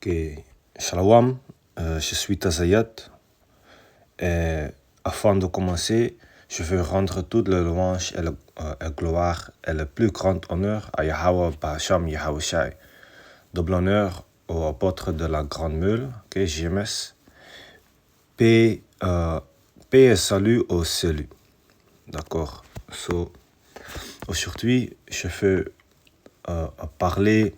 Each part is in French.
Ok, Shalom, je suis Tazayat et afin de commencer, je veux rendre toute la louange et la gloire et le plus grand honneur à Yahweh Bahasham Yahushai. Double honneur au apôtre de la Grande Meule, okay, JMS. Paix et salut au salut. D'accord. So, aujourd'hui, je veux parler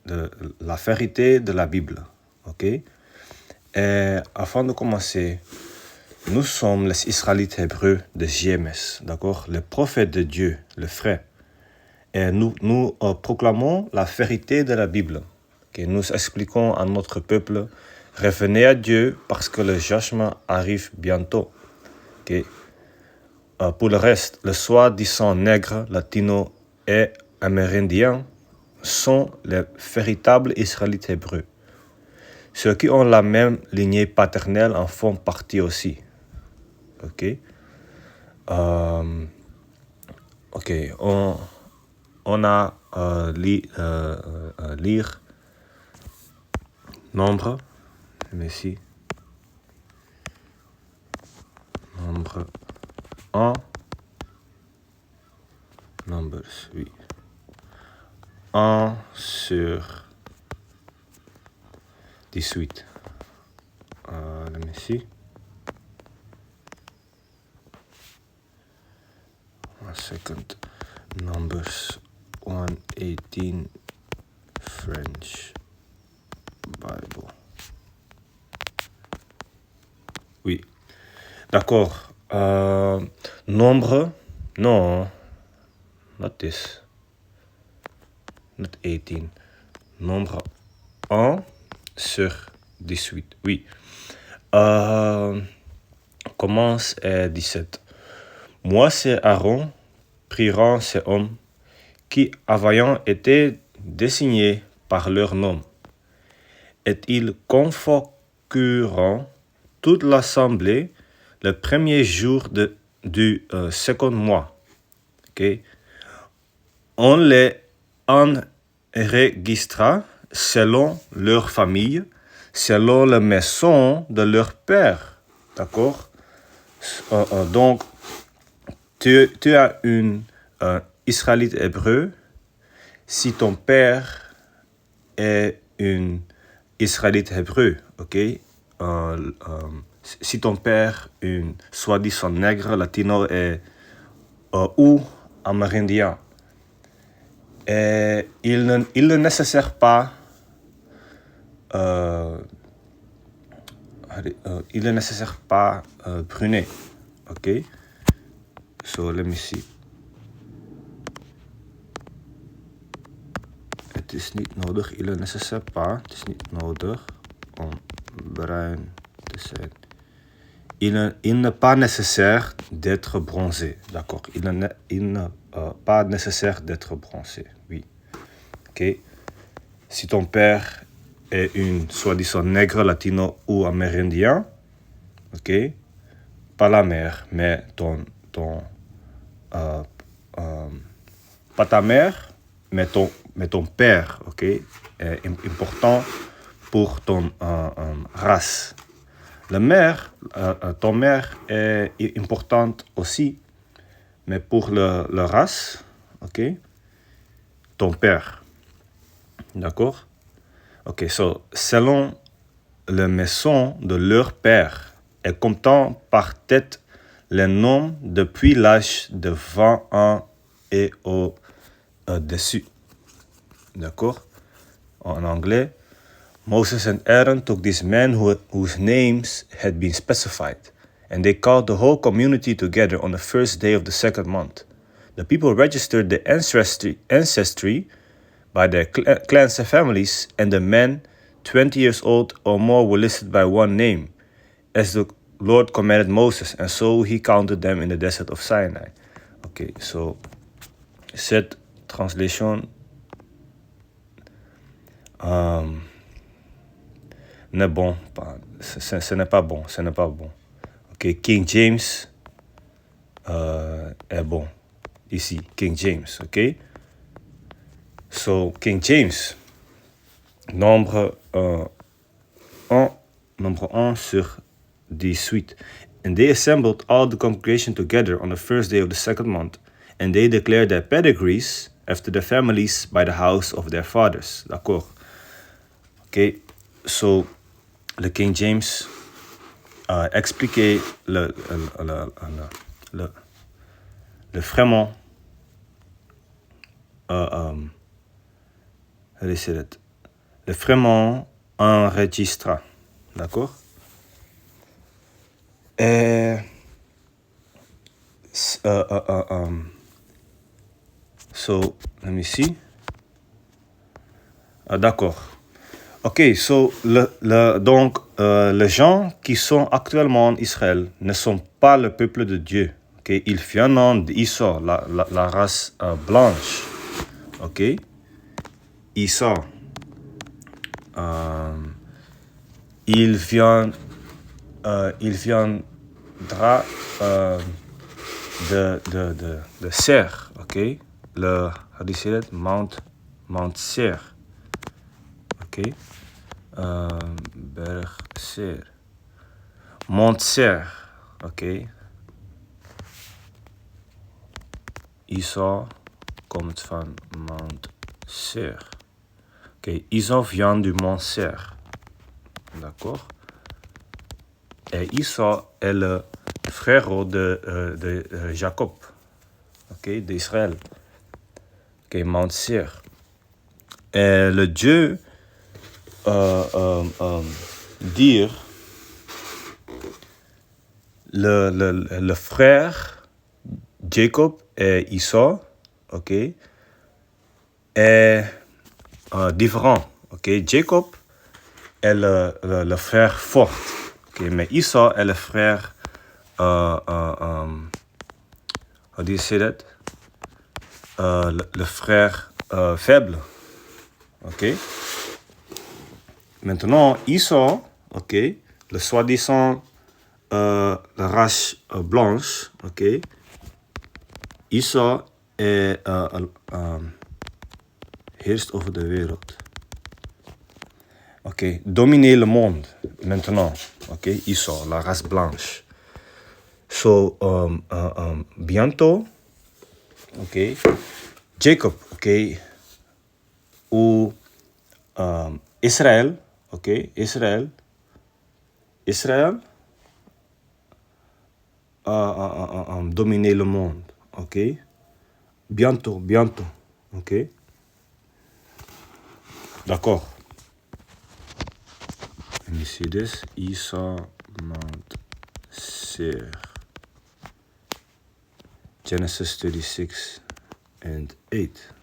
de la vérité de la Bible. Ok? Et avant de commencer, nous sommes les Israélites hébreux de JMS, d'accord? Les prophètes de Dieu, le frère. Et nous proclamons la vérité de la Bible. Okay? Nous expliquons à notre peuple, revenez à Dieu parce que le jugement arrive bientôt. Okay? Pour le reste, le soi-disant nègre, latino et amérindien sont les véritables Israélites hébreux. Ceux qui ont la même lignée paternelle en font partie aussi. Ok. Ok. On a lire nombre. Mais ici. Nombre 1. Numbers, oui. 1 sur 18. Let me see. One second. Numbers 1:18 French Bible. Oui. D'accord. Nombre. Non. Not this. Not 18. Nombre 1 sur 18. Oui. Commence à 17. Moi, c'est Aaron, priront ces hommes qui, ayant été désignés par leur nom, et ils convoqueront toute l'assemblée le premier jour du second mois. Okay? On les enregistra selon leur famille, selon la maison de leur père. D'accord? Donc, tu as une Israélite hébreu. Si ton père est une Israélite hébreu, ok? Si ton père est une soi-disant nègre, latino ou amérindien, et il ne nécessaire pas brunet, ok? So let me see. Het is niet nodig, il ne nécessaire pas, het is niet nodig om bruin te zijn. Il n'est pas nécessaire d'être bronzé, d'accord? Il n'est pas nécessaire d'être bronzé, oui. Ok? Si ton père est une soi-disant nègre, latino ou amérindien, ok? Pas la mère, mais pas ta mère, mais ton père, ok? Est important pour ton race. Ton mère est importante aussi, mais pour la race, ok? Ton père, d'accord? Ok, so, selon la maison de leur père, et comptant par tête les noms depuis l'âge de 20 ans et au-dessus. D'accord? En anglais, Moses and Aaron took these men whose names had been specified, and they called the whole community together on the first day of the second month. The people registered the ancestry by their clans and families, and the men 20 years old or more were listed by one name, as the Lord commanded Moses, and so he counted them in the desert of Sinai. Okay, so cette translation n'est bon, ce n'est pas bon, ce n'est pas bon. Ok, King James est bon ici, King James, ok. So, King James, nombre 1 sur 18. And they assembled all the congregation together on the first day of the second month, and they declared their pedigrees after their families by the house of their fathers. D'accord. Ok, so le King James expliquait le vraiment le vraiment enregistra. D'accord. So, let me see. D'accord. Ok, so, donc, les gens qui sont actuellement en Israël ne sont pas le peuple de Dieu. Okay? Ils viennent d'Israël, la race blanche. Ok? Isaac. Il viendra de Serre, ok? How do you say that? Mount Seir. Ok? Berg Seir. Mont Seir, ok? Isaac komt van Mount Seir. Ok, Isaac vient du Mont Seir. D'accord? Et Isaac est le frère de Jacob, ok, d'Israël, ok, Mount Seir. Et le Dieu dire le frère Jacob et Isaac, ok, est différent, ok. Jacob est le frère fort, ok, mais Isaac est le frère how do you say that? Le frère faible, ok. Maintenant, Isaac, ok, le soi-disant la race blanche, ok. Isaac est heerst over de wereld. Ok, dominer le monde maintenant, ok. Isaac, la race blanche. So, bientôt, ok, Jacob, ok, ou Israël, ok, Israël, dominer le monde, ok, bientôt, ok, d'accord. Let me see this, Isaac, Mount Seir, Genesis 36 and 8.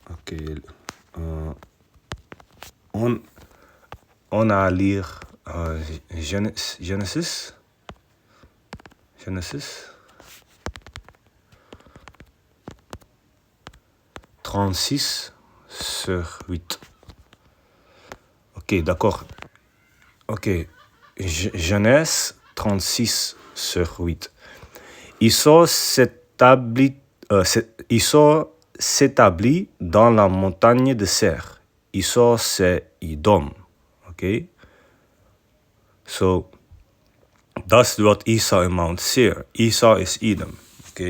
Ok, on a à lire Genesis 36 sur 8. Ok, d'accord. Ok, Genèse 36 sur 8. Isaac s'établit dans la montagne de Seir. Isaac, c'est Edom. Ok? So, that's what Isaac in Mount Seir. Isaac is Edom. Ok?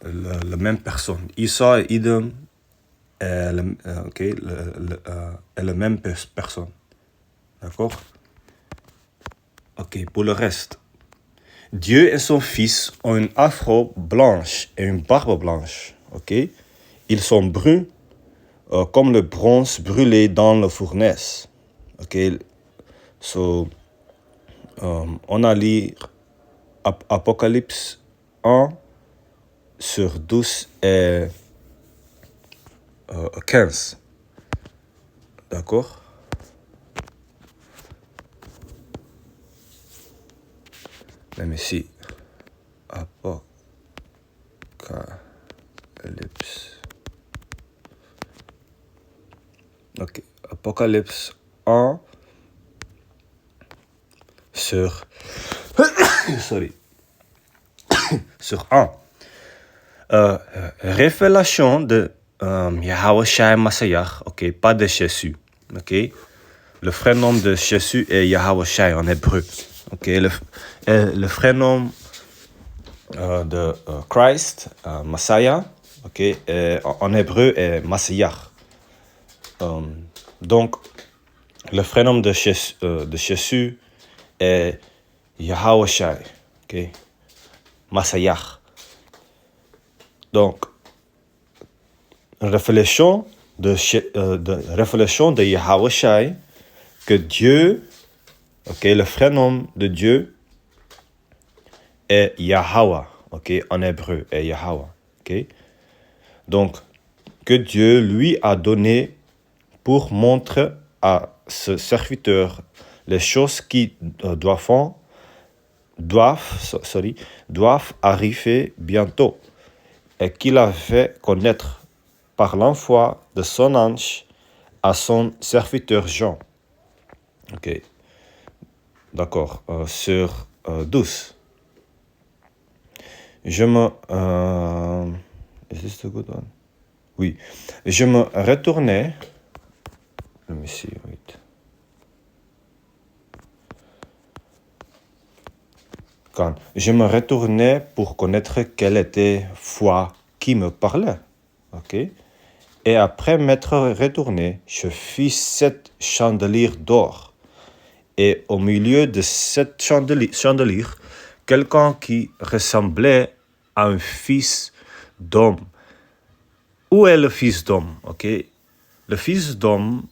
La même personne. Isaac et Edom est la même personne. D'accord? Ok, pour le reste. Dieu et son fils ont une afro blanche et une barbe blanche. Ok? Ils sont bruns comme le bronze brûlé dans la fournaise. Ok? So, on a lu Apocalypse 1 sur 12 et 15. D'accord? Let me see. Apocalypse. Ok. Apocalypse 1 sur... Sorry. Sur 1. révélation de Yahweh Shai Mashiach, ok, pas de Jésus, ok. Le vrai nom de Jésus est Yahweh Shai en hébreu, ok. Le vrai nom de Christ, Messiah, ok, en hébreu est Mashiach. Donc, le vrai nom de Jésus est Yahweh Shai, ok, Mashiach. Donc, révélation de Yahweh Shai, que Dieu, ok, le vrai nom de Dieu est Yahweh, ok, en hébreu est Yahweh, ok. Donc, que Dieu lui a donné pour montrer à ce serviteur les choses qui doivent arriver bientôt et qu'il a fait connaître par l'envoi de son ange à son serviteur Jean. Ok, d'accord, sur 12. Je me... Is this the good one? Oui. Je me retournais... Let me see, wait. Quand je me retournais pour connaître quelle était foi qui me parlait. Ok. Et après m'être retourné, je fis 7 chandeliers d'or. Et au milieu de 7 chandeliers, quelqu'un qui ressemblait à un fils d'homme. Où est le fils d'homme? Ok. Le fils d'homme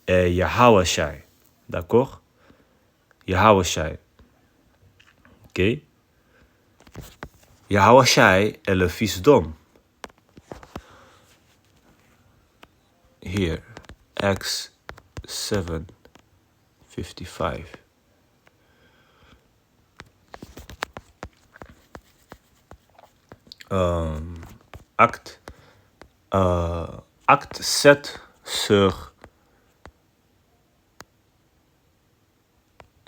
est Yahweh Shai. D'accord? Yahweh Shai. Ok? Yahweh Shai est le fils d'homme. Here, Acts 7:55. Acte 7 sur...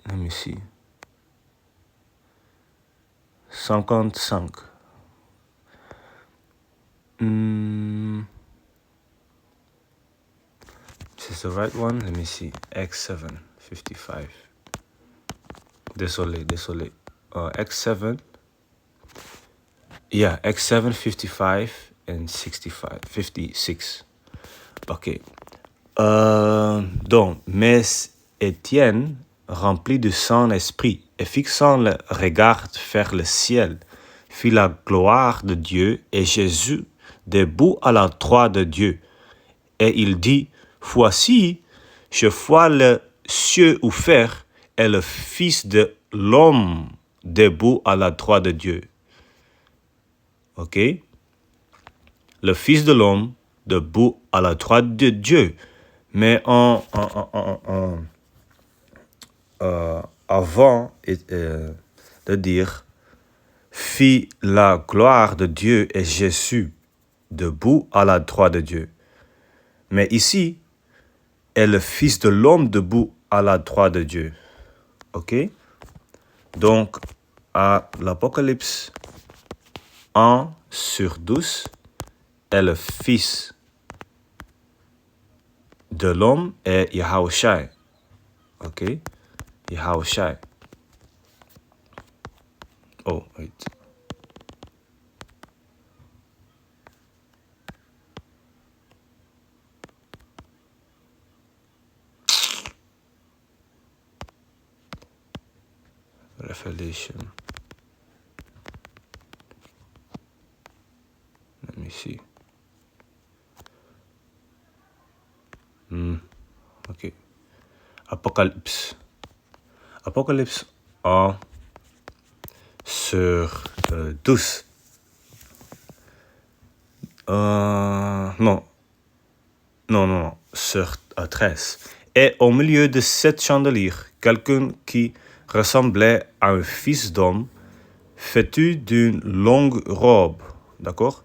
Let me see. 55. Is this the right one? Let me see. Acts 7:55. Désolé. Acts 7. Yeah, Acts 7:55 and 56. Ok. Donc, mais Étienne, rempli du Saint-Esprit, et fixant le regard vers le ciel, fit la gloire de Dieu et Jésus debout à la droite de Dieu. Et il dit, voici, je vois le ciel ouvert et le Fils de l'homme debout à la droite de Dieu. Ok? Le Fils de l'homme debout à la droite de Dieu. Mais avant de dire, fit la gloire de Dieu et Jésus debout à la droite de Dieu. Mais ici, est le Fils de l'homme debout à la droite de Dieu. Ok? Donc, à l'Apocalypse 1/12, est le Fils de l'homme est Yahweh Shai. Ok? Yahweh Shai. Oh, wait. Revelation. Let me see. Ok. Apocalypse 1 sur 12. Non, sur 13. Et au milieu de 7 chandeliers, quelqu'un qui ressemblait à un fils d'homme, vêtu d'une longue robe, d'accord,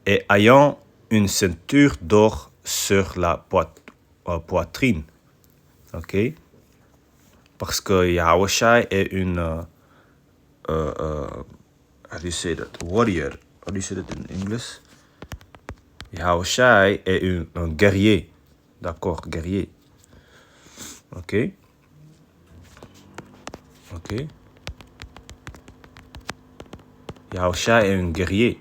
et ayant une ceinture d'or sur la poitrine, ok, parce que Yahweh Shai est une, how do you say that, warrior, how do you say that in English? Yahushai est un guerrier. D'accord, guerrier. Ok. Yahushai est un guerrier.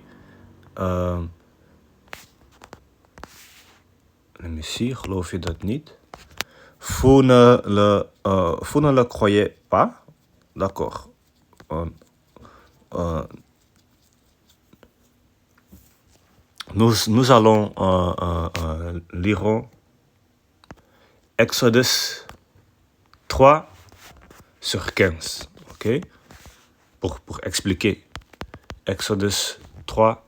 Let me see, geloof je dat niet? Vous ne le croyez pas? D'accord. Nous allons lire Exodus 3 sur 15. Ok? Pour expliquer. Exodus 3.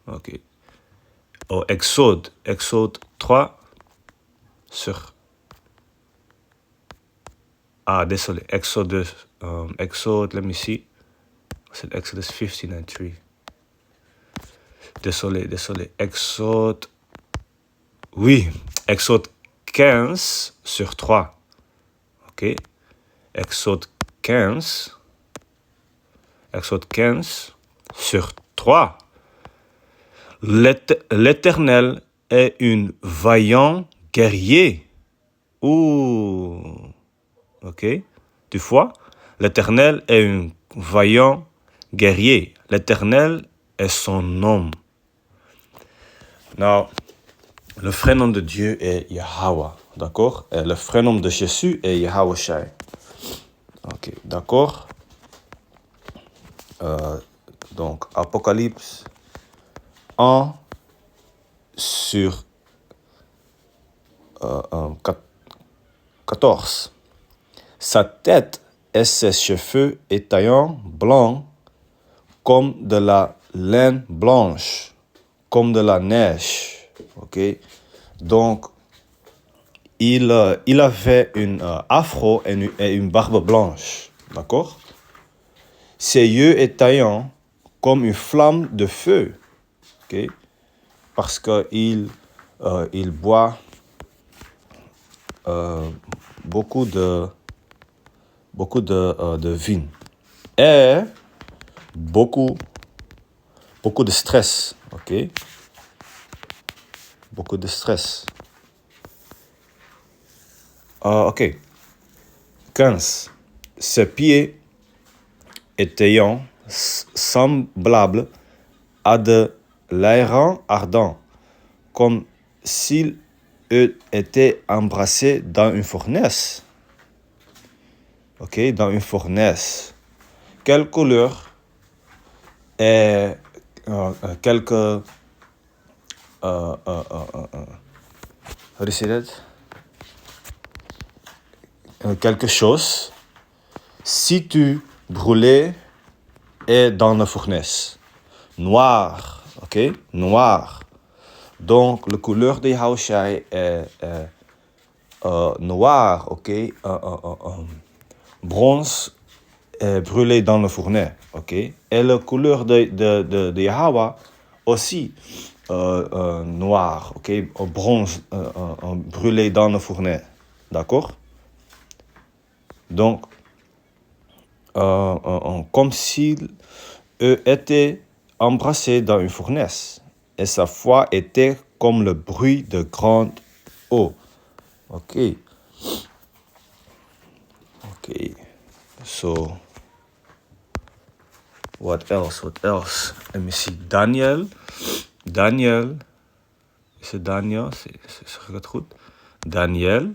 Ok. Oh, Exode 3 sur... Ah, désolé. Exode, let me see. C'est Exodus 15 and 3. Désolé. Exode... Oui, Exode 15 sur 3. Ok. Exode 15 sur 3. L'Éternel est un vaillant guerrier. Ouh. Ok. Tu vois? L'Éternel est un vaillant guerrier. L'Éternel est son nom. Now, le vrai nom de Dieu est Yahweh. D'accord? Et le vrai nom de Jésus est Yahushai. Ok, d'accord? Donc, Apocalypse 1 sur 14. Sa tête et ses cheveux étaient blancs comme de la laine blanche, comme de la neige. Ok? Donc, il avait une afro et une barbe blanche. D'accord? Ses yeux étaient comme une flamme de feu. Okay? Parce qu'il boit beaucoup de vin. Et beaucoup de stress. Ok? Beaucoup de stress. Ok. 15. Ses pieds étaient semblables à de l'airain ardent, comme s'il eût été embrassé dans une fournaise. Ok, dans une fournaise. Quelle couleur et quelques how do you say that? Quelque chose si tu brûlais est dans la fournaise. Noir, ok? Noir. Donc, la couleur de Yahushai est noir, ok? Bronze brûlé dans le fourneau, ok? Et la couleur de Yahweh aussi noir, ok? Bronze brûlé dans le fourneau, d'accord? Donc, comme s'il était embrassé dans une fournaise, et sa voix était comme le bruit de grande eau. Ok. So, what else? Let me see. Daniel. C'est Daniel, c'est goed. Daniel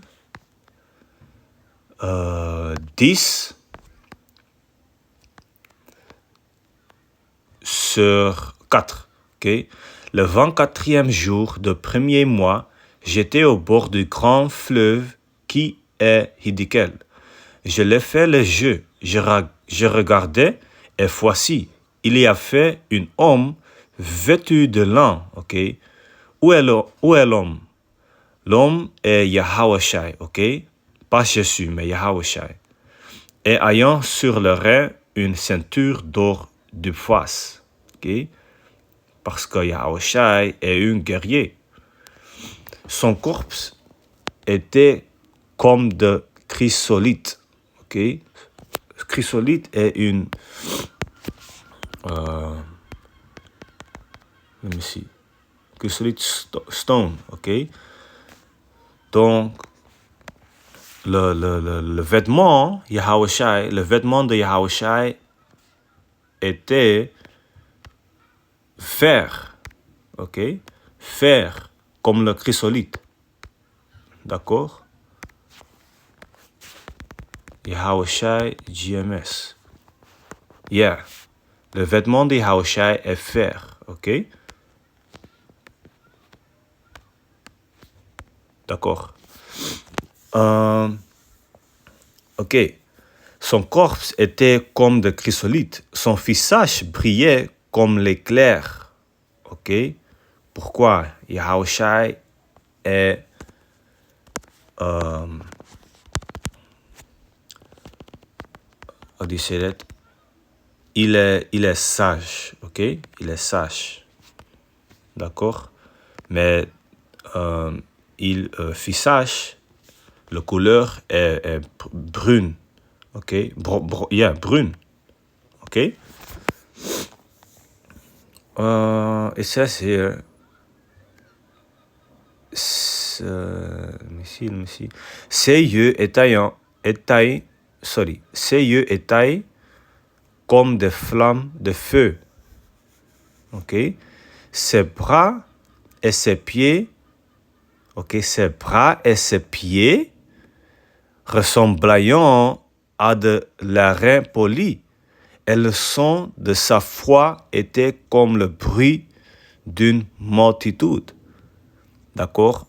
10 sur 4. Okay? Le 24e jour du premier mois, j'étais au bord du grand fleuve qui est Hiddekel. Je l'ai fait le jeu. Je regardais et voici, il y a fait un homme vêtu de lin. Ok? Où est l'homme? L'homme est Yahushai, ok? Pas Jésus, mais Yahushai. Et ayant sur le rein une ceinture d'or de face, ok? Parce que Yahushai est un guerrier. Son corps était comme de chrysolite, ok? Chrysolite est let me see. Chrysolite stone, ok? Donc, le vêtement, Yahawashi, le vêtement de Yahawashi était fer, ok? Fer, comme le chrysolite, d'accord? Yahawashi GMS. Yeah, le vêtement de Yahawashi est fer, ok? D'accord. Ok. Son corps était comme de chrysolite. Son visage brillait comme l'éclair. Ok. Pourquoi? Yahawashi est how do you say that? Il est sage. Ok. Il est sage. D'accord. Mais visage, la couleur est brune. Ok, brune. Ok. It says here. Let me see. Ses yeux étaient comme des flammes de feu. Ok. Ses bras et ses pieds. Ok, ses bras et ses pieds ressemblant à de l'airain poli, et le son de sa voix était comme le bruit d'une multitude. D'accord?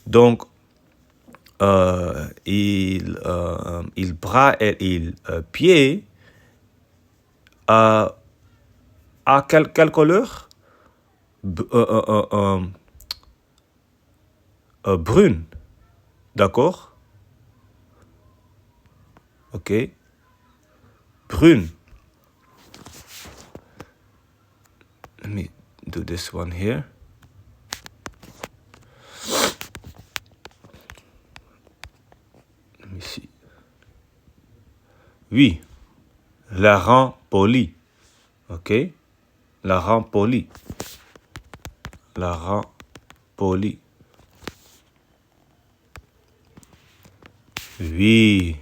Donc, il bras et il pied à quelle couleur? Brune. D'accord? Ok. Brune. Let me do this one here. Let me see. Oui. La rend poli. Ok. La rend poli. La rend poli. Oui.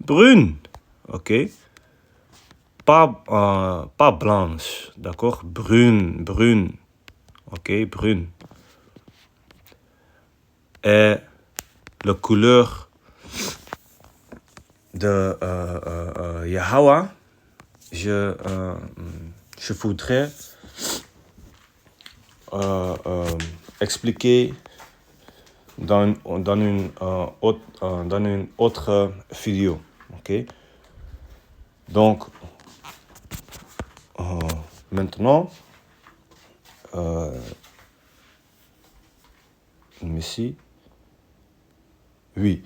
Brune. Ok. Pas blanche. D'accord. Brune. Ok. Brune. Et la couleur de Yahweh, je voudrais expliquer dans une autre vidéo. Ok. Donc, maintenant, ici, oui.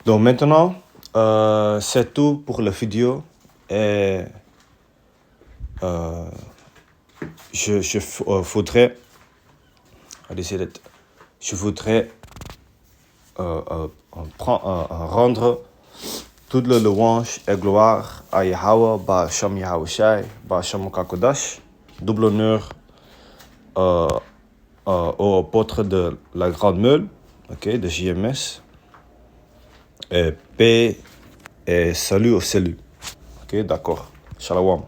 Donc maintenant, c'est tout pour la vidéo. Et je voudrais rendre toute la louange et gloire à Yahweh, Ba'Shem Yahawashi, Ba'Shem Kakodash. Double honneur au apôtre de la Grande Meule, ok, de JMS. Et paix et salut au salut. Ok, d'accord. Shalom.